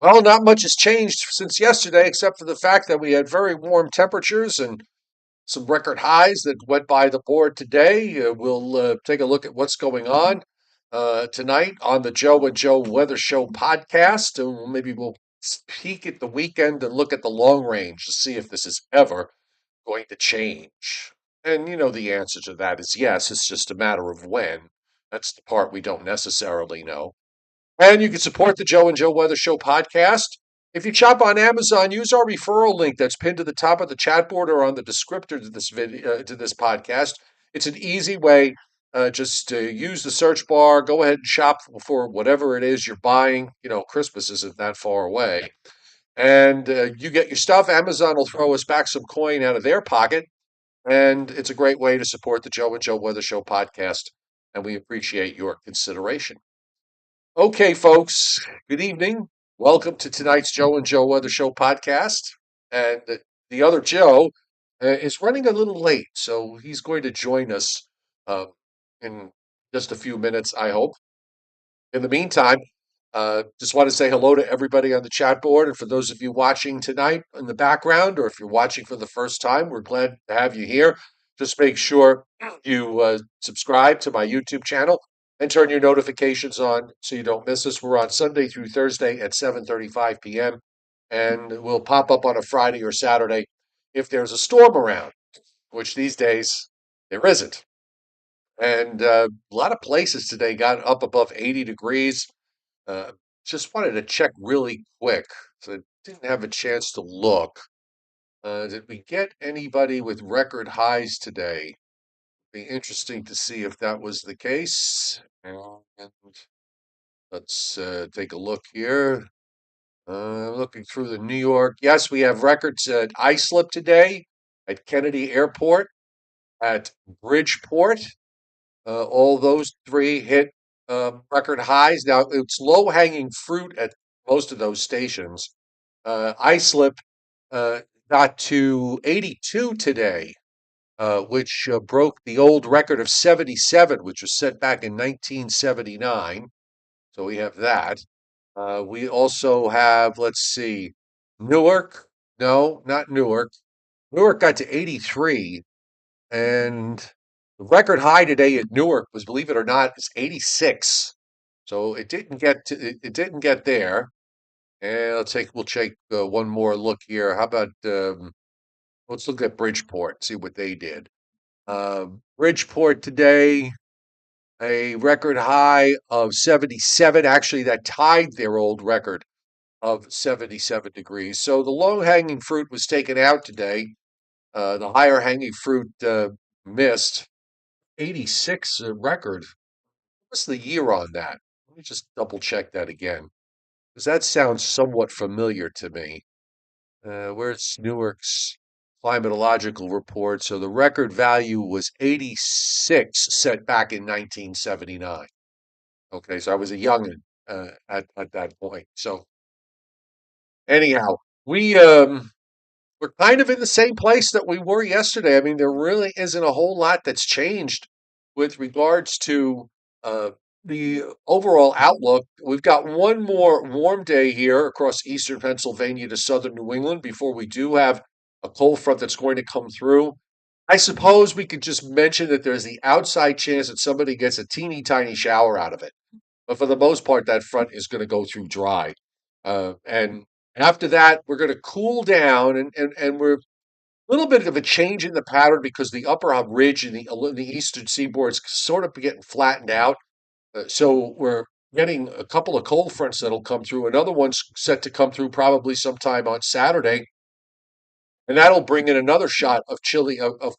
Well, not much has changed since yesterday, except for the fact that we had very warm temperatures and some record highs that went by the board today. We'll take a look at what's going on tonight on the Joe and Joe Weather Show podcast. And maybe we'll peek at the weekend and look at the long range to see if this is ever going to change. And the answer to that is yes. It's just a matter of when. That's the part we don't necessarily know. And you can support the Joe and Joe Weather Show podcast. If you shop on Amazon, use our referral link that's pinned to the top of the chat board or on the descriptor to this video to this podcast. It's an easy way. Just use the search bar. Go ahead and shop for whatever it is you're buying. Christmas isn't that far away, and you get your stuff. Amazon will throw us back some coin out of their pocket, and it's a great way to support the Joe and Joe Weather Show podcast. And we appreciate your consideration. Okay, folks, good evening. Welcome to tonight's Joe and Joe Weather Show podcast. And the other Joe is running a little late, so he's going to join us uh, in just a few minutes, I hope. In the meantime, just want to say hello to everybody on the chat board. And for those of you watching tonight in the background, or if you're watching for the first time, we're glad to have you here. Just make sure you subscribe to my YouTube channel and turn your notifications on so you don't miss us. We're on Sunday through Thursday at 7:35 p.m. and we'll pop up on a Friday or Saturday if there's a storm around, which these days there isn't. And a lot of places today got up above 80 degrees. Uh, just wanted to check really quick. So I didn't have a chance to look. Did we get anybody with record highs today? Be interesting to see if that was the case. And let's take a look here. Looking through the New York. Yes, we have records at Islip today, at Kennedy Airport, at Bridgeport. All those three hit record highs. Now, it's low-hanging fruit at most of those stations. Islip uh, got to 82 today, which broke the old record of 77, which was set back in 1979. So we have that. We also have, let's see, Newark. No, not Newark. Newark got to 83, and the record high today at Newark was, believe it or not, is 86. So it didn't get there. And we'll take one more look here. How about let's look at Bridgeport, see what they did. Bridgeport today, a record high of 77. Actually, that tied their old record of 77 degrees. So the low hanging fruit was taken out today. The higher hanging fruit missed. 86 record. What's the year on that? Let me just double check that again, because that sounds somewhat familiar to me. Where's Newark's climatological report? So the record value was 86, set back in 1979. Okay, so I was a youngin at that point. So anyhow, we're kind of in the same place that we were yesterday. I mean, there really isn't a whole lot that's changed with regards to uh, the overall outlook. We've got one more warm day here across eastern Pennsylvania to southern New England before we do have a cold front that's going to come through. I suppose we could just mention that there's the outside chance that somebody gets a teeny tiny shower out of it. But for the most part, that front is going to go through dry. And after that, we're going to cool down, and we're a little bit of a change in the pattern because the upper ridge in the eastern seaboard is sort of getting flattened out. So we're getting a couple of cold fronts that'll come through. Another one's set to come through probably sometime on Saturday, and that'll bring in another shot of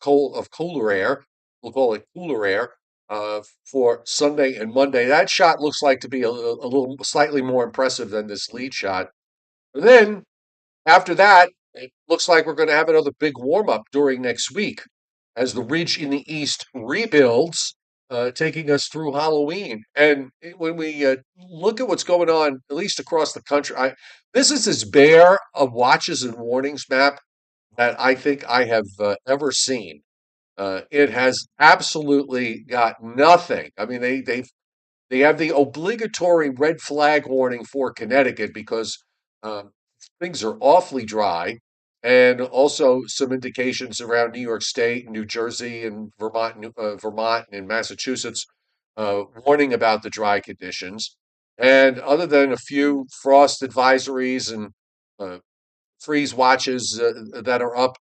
cooler air. We'll call it cooler air for Sunday and Monday. That shot looks like to be a little slightly more impressive than this lead shot. And then after that, it looks like we're going to have another big warm up during next week as the ridge in the east rebuilds, taking us through Halloween. And when we look at what's going on, at least across the country, this is as bare a watches and warnings map that I think I have ever seen. It has absolutely got nothing. I mean, they have the obligatory red flag warning for Connecticut because Um, Things are awfully dry, and also some indications around New York State, New Jersey, and Vermont and Massachusetts, warning about the dry conditions. And other than a few frost advisories and uh, freeze watches that are up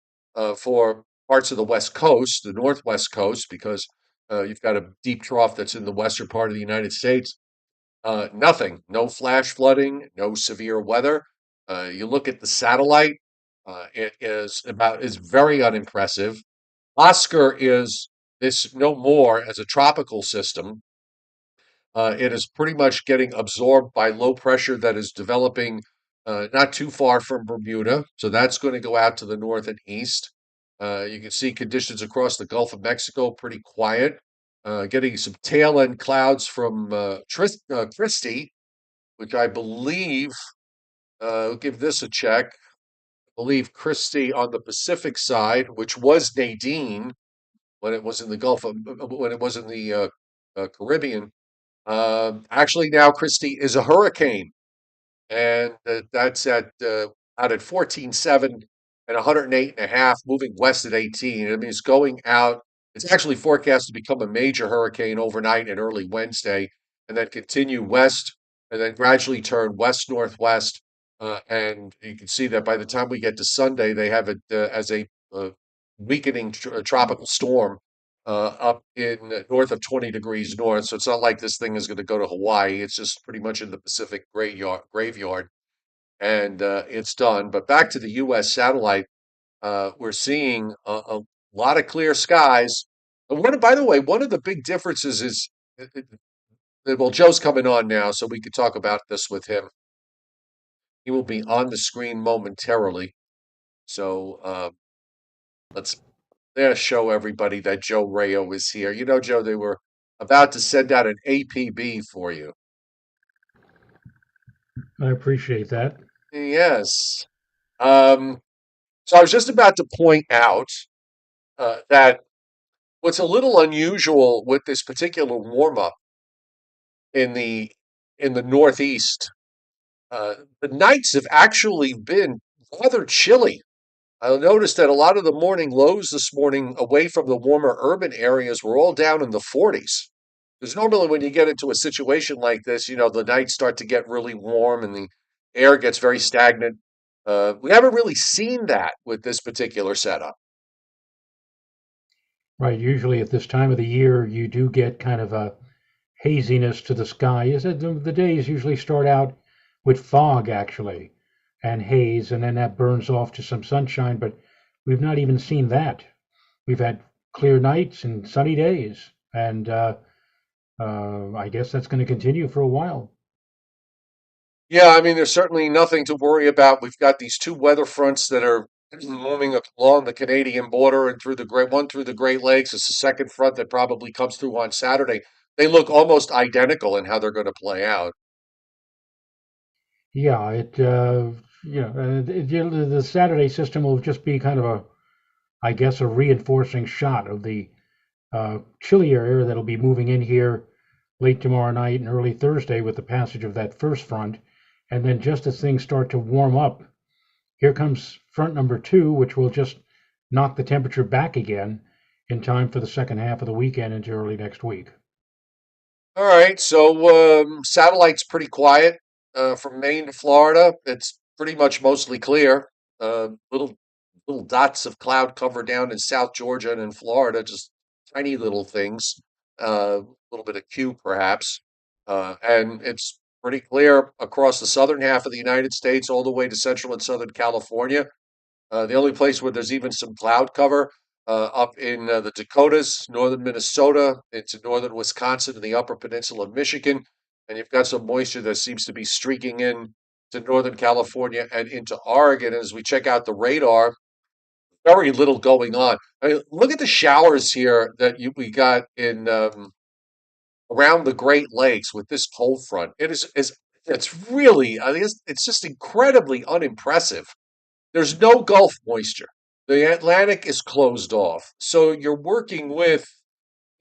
for parts of the West Coast, the Northwest Coast, because you've got a deep trough that's in the western part of the United States. Nothing, no flash flooding, no severe weather. You look at the satellite, is very unimpressive. Oscar is no more as a tropical system. It is pretty much getting absorbed by low pressure that is developing not too far from Bermuda. So that's going to go out to the north and east. You can see conditions across the Gulf of Mexico pretty quiet. Getting some tail end clouds from Christie, which I believe, I'll give this a check. I believe Christie on the Pacific side, which was Nadine when it was in the when it was in the Caribbean. Actually, now Christie is a hurricane, and that's out at 14.7 and 108.5, moving west at 18. I mean, it's going out. It's actually forecast to become a major hurricane overnight and early Wednesday, and then continue west, and then gradually turn west northwest. And you can see that by the time we get to Sunday, they have it as a weakening tropical storm up in north of 20 degrees north. So it's not like this thing is going to go to Hawaii. It's just pretty much in the Pacific graveyard, and it's done. But back to the U.S. satellite, we're seeing lot of clear skies. And by the way, one of the big differences is, well, Joe's coming on now, so we could talk about this with him. He will be on the screen momentarily. So let's there show everybody that Joe Rayo is here. You know, Joe, they were about to send out an APB for you. I appreciate that. Yes. Um, so I was just about to point out that what's a little unusual with this particular warm up in the Northeast, the nights have actually been rather chilly. I noticed that a lot of the morning lows this morning away from the warmer urban areas were all down in the 40s. Because normally when you get into a situation like this, the nights start to get really warm and the air gets very stagnant. We haven't really seen that with this particular setup. Right. Usually at this time of the year, you do get kind of a haziness to the sky. Is that the days usually start out with fog, actually, and haze, and then that burns off to some sunshine, but we've not even seen that. We've had clear nights and sunny days, and I guess that's going to continue for a while. Yeah, I mean, there's certainly nothing to worry about. We've got these two weather fronts that are moving along the Canadian border and through the one through the Great Lakes. It's the second front that probably comes through on Saturday. They look almost identical in how they're going to play out. Yeah, the Saturday system will just be kind of I guess, a reinforcing shot of the chillier air that'll be moving in here late tomorrow night and early Thursday with the passage of that first front. And then just as things start to warm up, here comes front number two, which will just knock the temperature back again in time for the second half of the weekend into early next week. All right, so satellite's pretty quiet from Maine to Florida. It's pretty much mostly clear. Little dots of cloud cover down in South Georgia and in Florida, just tiny little things. A little bit of Q perhaps, and it's pretty clear across the southern half of the United States, all the way to central and southern California. The only place where there's even some cloud cover up in the Dakotas, northern Minnesota, into northern Wisconsin, and the upper peninsula of Michigan. And you've got some moisture that seems to be streaking in to northern California and into Oregon. And as we check out the radar, very little going on. I mean, look at the showers here that we got in around the Great Lakes with this cold front. Is it's really, I think it's just incredibly unimpressive. There's no Gulf moisture. The Atlantic is closed off. So you're working with,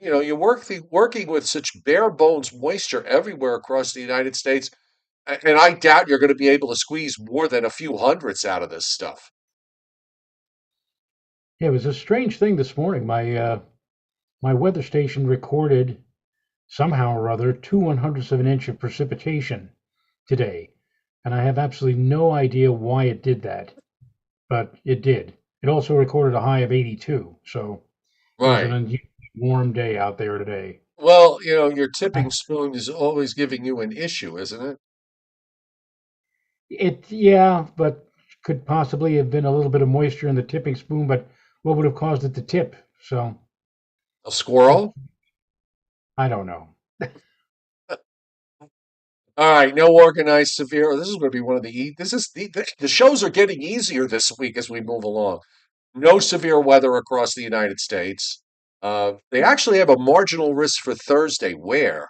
you're working with such bare bones moisture everywhere across the United States. And I doubt you're going to be able to squeeze more than a few hundredths out of this stuff. Yeah, it was a strange thing this morning. My weather station recorded somehow or other 2/100ths of an inch of precipitation today, and I have absolutely no idea why it did that, but it did. It also recorded a high of 82, so it was an Right. unusually warm day out there today. Well, your tipping spoon is always giving you an issue, isn't it? Yeah, but could possibly have been a little bit of moisture in the tipping spoon, but what would have caused it to tip? So A I, squirrel? I don't know. All right, no organized severe. This is going to be one of this is the shows are getting easier this week as we move along. No severe weather across the United States. They actually have a marginal risk for Thursday. Where?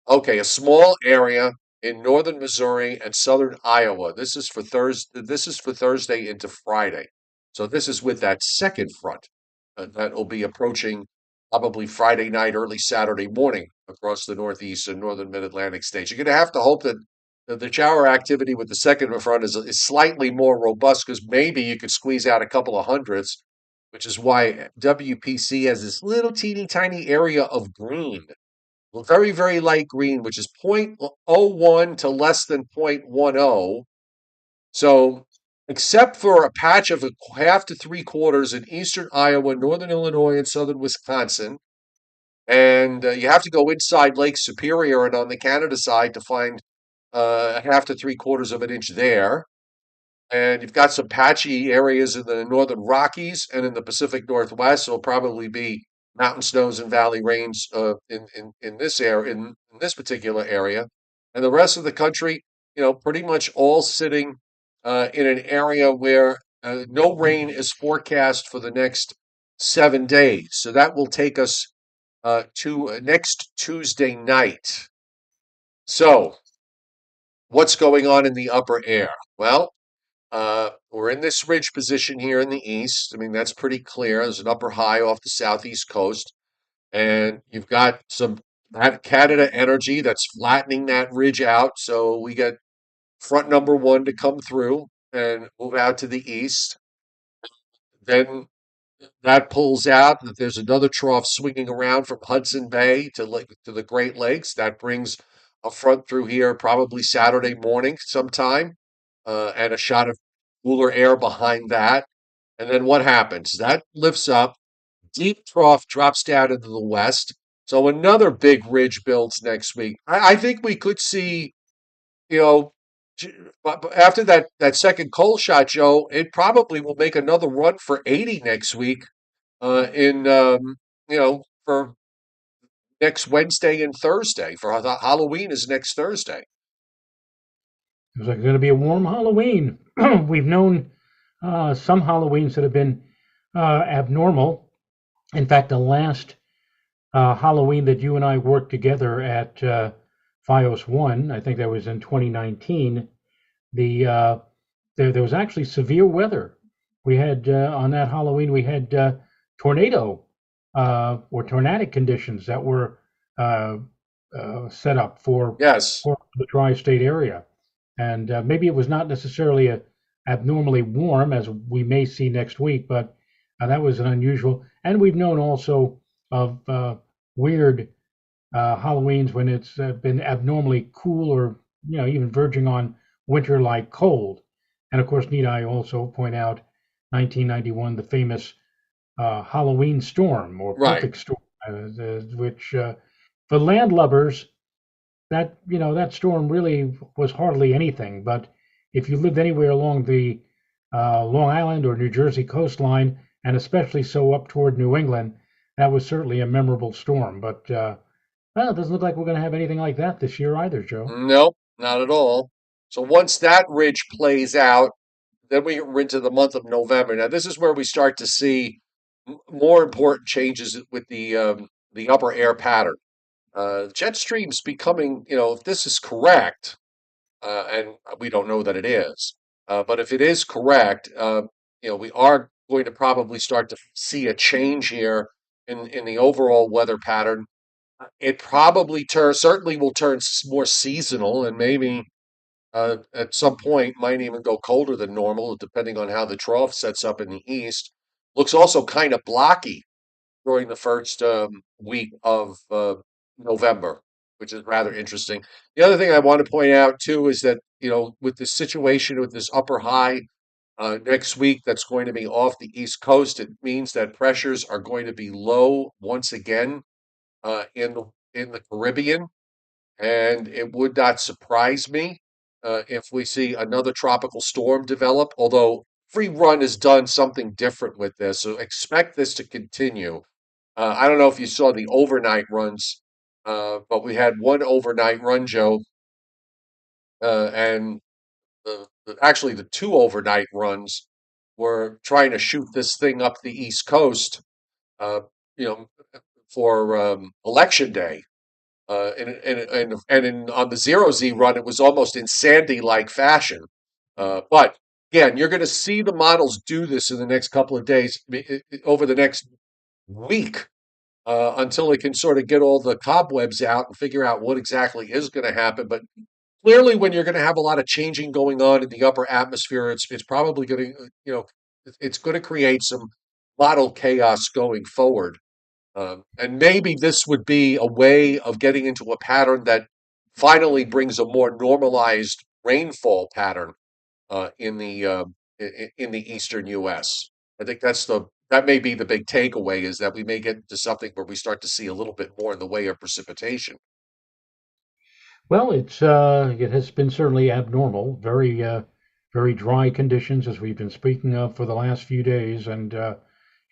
Okay, a small area in northern Missouri and southern Iowa. This is for Thursday. This is for Thursday into Friday. So this is with that second front that will be approaching probably Friday night, early Saturday morning across the Northeast and northern Mid-Atlantic states. You're going to have to hope that the shower activity with the second front is slightly more robust because maybe you could squeeze out a couple of hundreds, which is why WPC has this little teeny tiny area of green, well, very, very light green, which is 0.01 to less than 0.10. So, except for a patch of a half to three quarters in eastern Iowa, northern Illinois, and southern Wisconsin, and you have to go inside Lake Superior and on the Canada side to find a half to three quarters of an inch there. And you've got some patchy areas in the northern Rockies and in the Pacific Northwest. So it'll probably be mountain snows and valley rains in this area in this particular area, and the rest of the country, pretty much all sitting in an area where no rain is forecast for the next 7 days. So that will take us to next Tuesday night. So what's going on in the upper air? Well, we're in this ridge position here in the east. I mean, that's pretty clear. There's an upper high off the southeast coast, and you've got some Canada energy that's flattening that ridge out. So we get front number one to come through and move out to the east. Then that pulls out. There's another trough swinging around from Hudson Bay to the Great Lakes. That brings a front through here probably Saturday morning sometime, and a shot of cooler air behind that. And then what happens? That lifts up. Deep trough drops down into the west. So another big ridge builds next week. I think we could see, you know, but after that second cold shot, Joe, it probably will make another run for 80 next week in for next Wednesday and Thursday. For Halloween is next Thursday. It was like going to be a warm Halloween. We've known some Halloweens that have been abnormal. In fact, the last Halloween that you and I worked together at FiOS One, I think that was in 2019. The there was actually severe weather. We had on that Halloween we had tornado or tornadic conditions that were uh, set up Yes. for the tri-state area, and maybe it was not necessarily abnormally warm as we may see next week, but that was an unusual. And we've known also of weird Halloweens when it's been abnormally cool or even verging on winter-like cold. And of course, need I also point out 1991, the famous Halloween storm or Right. perfect storm, which for landlubbers, that storm really was hardly anything. But if you lived anywhere along the Long Island or New Jersey coastline, and especially so up toward New England, that was certainly a memorable storm. But well, it doesn't look like we're going to have anything like that this year either, Joe. Nope, not at all. So once that ridge plays out, then we're into the month of November. Now, this is where we start to see more important changes with the upper air pattern. Jet stream's becoming, if this is correct, and we don't know that it is, but if it is correct, we are going to probably start to see a change here in the overall weather pattern. It probably certainly will turn more seasonal, and maybe At some point might even go colder than normal, depending on how the trough sets up in the east. Looks also kind of blocky during the first week of November, which is rather interesting. The other thing I want to point out too is that, with this situation with this upper high next week that's going to be off the East Coast, it means that pressures are going to be low once again in the Caribbean, and it would not surprise me if we see another tropical storm develop. Although Free Run has done something different with this, so expect this to continue. I don't know if you saw the overnight runs, but we had one overnight run, Joe, and actually the two overnight runs were trying to shoot this thing up the East Coast, uh, you know, for Election Day. On the zero Z run, it was almost in Sandy-like fashion. But again, you're going to see the models do this in the next couple of days, over the next week, until they can sort of get all the cobwebs out and figure out what exactly is going to happen. But clearly, when you're going to have a lot of changing going on in the upper atmosphere, it's probably going to, it's going to create some model chaos going forward. And maybe this would be a way of getting into a pattern that finally brings a more normalized rainfall pattern in the eastern U.S. I think that may be the big takeaway, is that we may get to something where we start to see a little bit more in the way of precipitation. Well, it has been certainly abnormal, very dry conditions as we've been speaking of for the last few days, and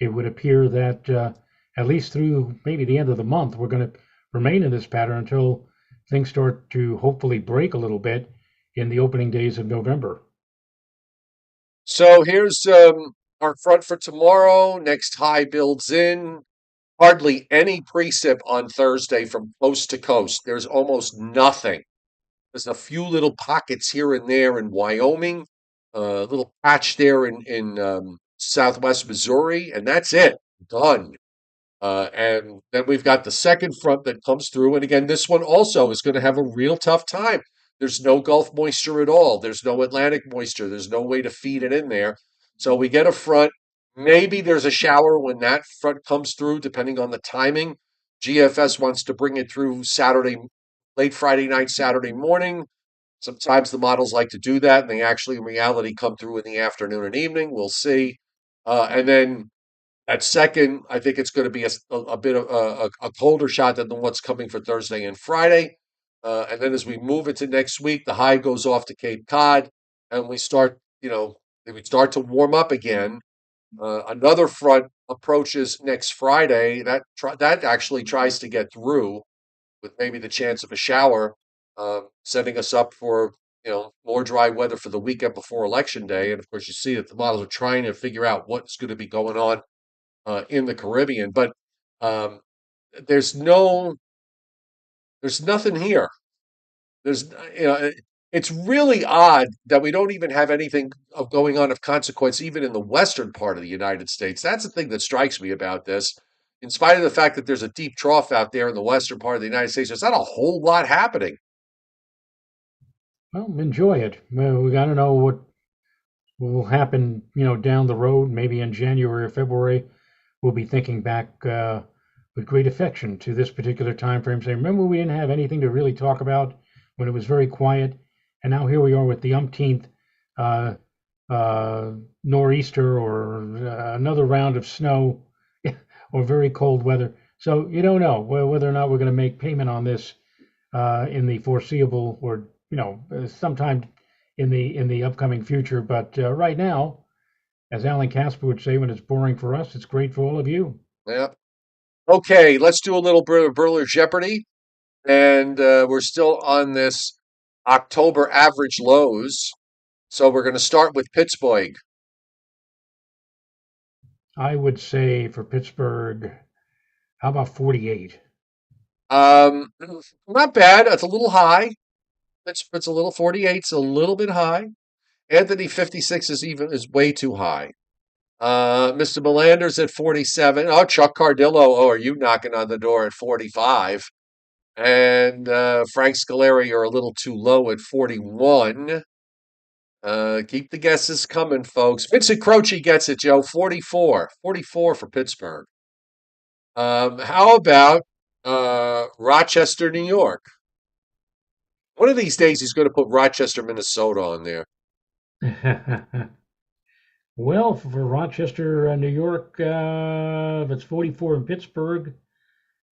it would appear that at least through maybe the end of the month, we're going to remain in this pattern until things start to hopefully break a little bit in the opening days of November. So here's our front for tomorrow. Next high builds in. Hardly any precip on Thursday from coast to coast. There's almost nothing. There's a few little pockets here and there in Wyoming, a little patch there in southwest Missouri, and that's it. Done. And then we've got the second front that comes through. And again, this one also is going to have a real tough time. There's no Gulf moisture at all. There's no Atlantic moisture. There's no way to feed it in there. So we get a front. Maybe there's a shower when that front comes through, depending on the timing. GFS wants to bring it through Saturday, late Friday night, Saturday morning. Sometimes the models like to do that, and they actually, in reality, come through in the afternoon and evening. We'll see. And then at second, I think it's going to be a bit of a colder shot than what's coming for Thursday and Friday. And then as we move into next week, the high goes off to Cape Cod, and we start to warm up again. Another front approaches next Friday. That actually tries to get through with maybe the chance of a shower, setting us up for more dry weather for the weekend before Election Day. And of course, you see that the models are trying to figure out what's going to be going on in the Caribbean. But um, there's no, there's nothing here. There's, it's really odd that we don't even have anything of going on of consequence, even in the western part of the United States. That's the thing that strikes me about this. In spite of the fact that there's a deep trough out there in the western part of the United States, there's not a whole lot happening. Well, enjoy it. Well, we got to know what will happen, down the road, maybe in January or February. We'll be thinking back with great affection to this particular time frame, saying, remember, we didn't have anything to really talk about when it was very quiet, and now here we are with the umpteenth uh, uh, nor'easter or another round of snow or very cold weather. So you don't know whether or not we're going to make payment on this in the foreseeable, or sometime in the upcoming future. But right now, as Alan Casper would say, when it's boring for us, it's great for all of you. Yeah. Okay, let's do a little bit of Burler Jeopardy. And we're still on this October average lows. So we're going to start with Pittsburgh. I would say for Pittsburgh, how about 48? Um, Not bad. It's a little high. It's a little 48's a little bit high. Anthony 56 is way too high. Mr. Melander's at 47. Oh, Chuck Cardillo. Oh, are you knocking on the door at 45? And Frank Scolari are a little too low at 41. Keep the guesses coming, folks. Vincent Croce gets it, Joe. 44. 44 for Pittsburgh. How about Rochester, New York? One of these days, he's going to put Rochester, Minnesota on there. Well, for Rochester, New York, if it's 44 in Pittsburgh,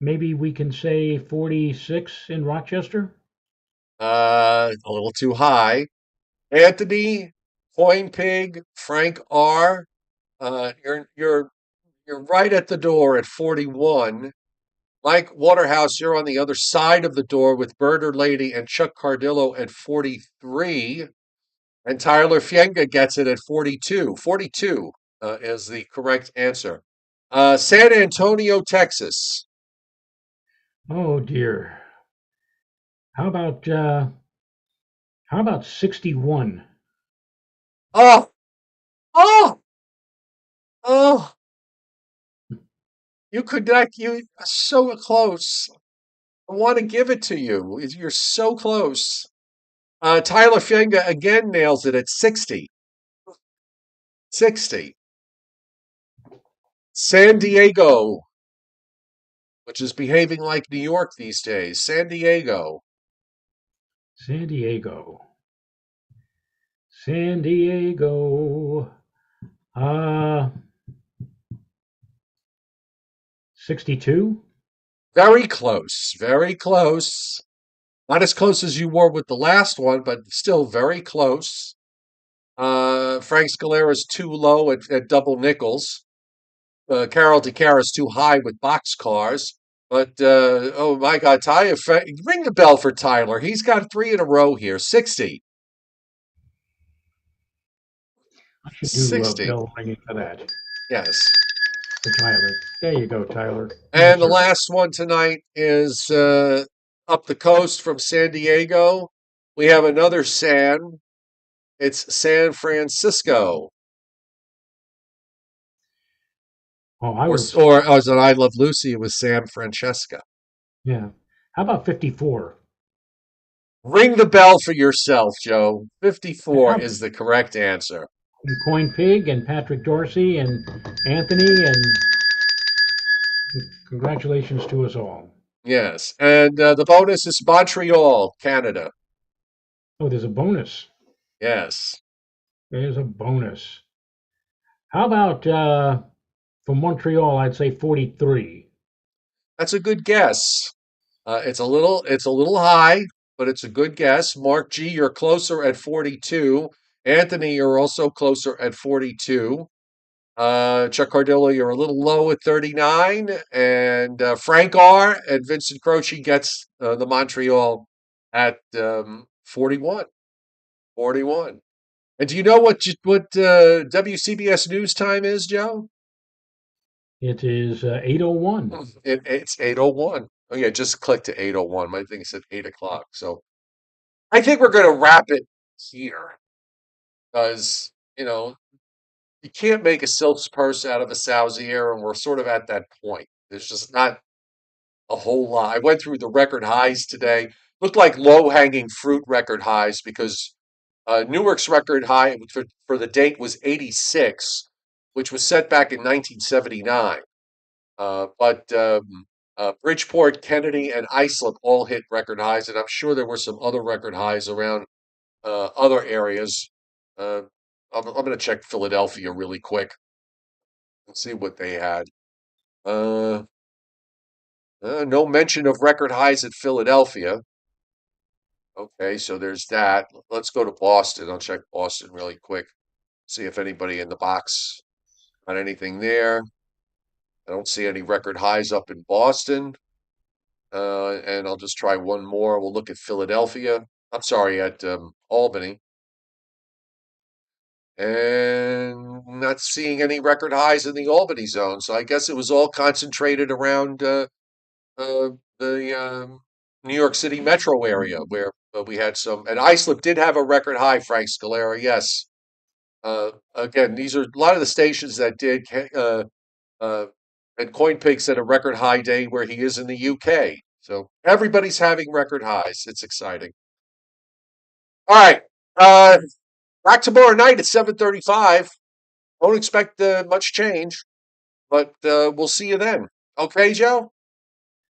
maybe we can say 46 in Rochester. A little too high. Anthony, Coin Pig, Frank R. You're right at the door at 41. Mike Waterhouse, you're on the other side of the door with Birder Lady and Chuck Cardillo at 43. And Tyler Fienga gets it at 42. 42 is the correct answer. San Antonio, Texas. Oh dear. How about uh, how about 61? Oh, oh, oh. You could not, you are so close. I want to give it to you. You're so close. Tyler Fienga again nails it at 60. 60. San Diego, which is behaving like New York these days. San Diego. San Diego. San Diego. Uh 62? Very close. Very close. Not as close as you were with the last one, but still very close. Frank Scalera's too low at double nickels. Carol DeCara's too high with boxcars. But oh my God, Tyler, ring the bell for Tyler. He's got three in a row here. 60. I should do 60. bell ringing for that. Yes. For Tyler. There you go, Tyler. Nice And the service. last one tonight is up the coast from San Diego. We have another San. It's San Francisco. Oh, I Or, was, or as in I Love Lucy, it was San Francesca. yeah. How about 54? Ring the bell for yourself, Joe. 54 How is the correct answer. Coin Pig and Patrick Dorsey and Anthony, and congratulations to us all. Yes. And the bonus is Montreal, Canada. Oh, there's a bonus. Yes. There's a bonus. How about for Montreal? I'd say 43. That's a good guess. It's a little high, but it's a good guess. Mark G, you're closer at 42. Anthony, you're also closer at 42. Chuck Cardillo, you're a little low at 39. And Frank R and Vincent Croce gets the Montreal at 41. 41. And do you know what WCBS news time is, Joe? It is 8:01. It's 8:01. Oh yeah, just click to 8:01. My thing said 8 o'clock. So I think we're going to wrap it here because, you can't make a silk purse out of a sow's ear, and we're sort of at that point. There's just not a whole lot. I went through the record highs today. Looked like low-hanging fruit record highs because Newark's record high for the date was 86, which was set back in 1979. But Bridgeport, Kennedy, and Islip all hit record highs, and I'm sure there were some other record highs around other areas. Uh, I'm going to check Philadelphia really quick and see what they had. Uh, no mention of record highs at Philadelphia. Okay, so there's that. Let's go to Boston. I'll check Boston really quick, see if anybody in the box got anything there. I don't see any record highs up in Boston. And I'll just try one more. We'll look at Philadelphia. I'm sorry, at Albany. And not seeing any record highs in the Albany zone. So I guess it was all concentrated around uh, the New York City metro area where we had some. And Islip did have a record high, Frank Scalera. Yes. Again, these are a lot of the stations that did. Uh, and CoinPig set a record high day where he is in the UK. So everybody's having record highs. It's exciting. All right. Uh, Back tomorrow night at 7:35. Don't expect much change, but we'll see you then. Okay, Joe?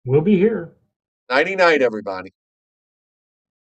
We'll be here. Nighty night, everybody.